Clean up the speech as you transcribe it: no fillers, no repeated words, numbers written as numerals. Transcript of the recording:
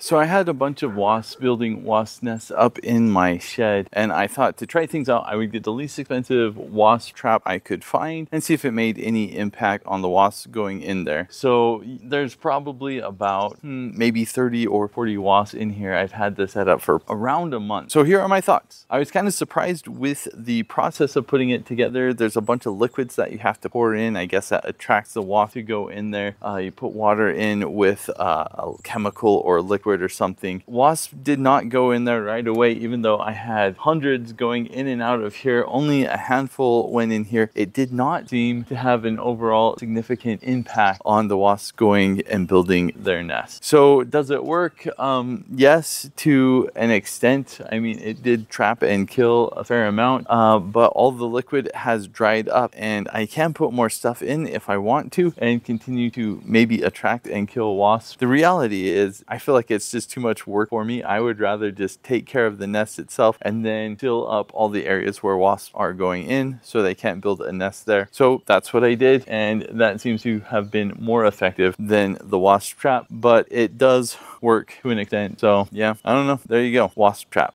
So I had a bunch of wasps building wasp nests up in my shed, and I thought to try things out, I would get the least expensive wasp trap I could find and see if it made any impact on the wasps going in there. So there's probably about maybe 30 or 40 wasps in here. I've had this set up for around a month. So here are my thoughts. I was kind of surprised with the process of putting it together. There's a bunch of liquids that you have to pour in. I guess that attracts the wasp to go in there. You put water in with a chemical or liquid or something. Wasp did not go in there right away, even though I had hundreds going in and out of here. Only a handful went in here. It did not seem to have an overall significant impact on the wasps going and building their nest. So does it work? Yes, to an extent. I mean, it did trap and kill a fair amount, but all the liquid has dried up, and I can put more stuff in if I want to and continue to maybe attract and kill wasps. The reality is I feel like it's just too much work for me. I would rather just take care of the nest itself and then fill up all the areas where wasps are going in so they can't build a nest there. So that's what I did, and that seems to have been more effective than the wasp trap, but it does work to an extent. So yeah, I don't know. There you go. Wasp trap.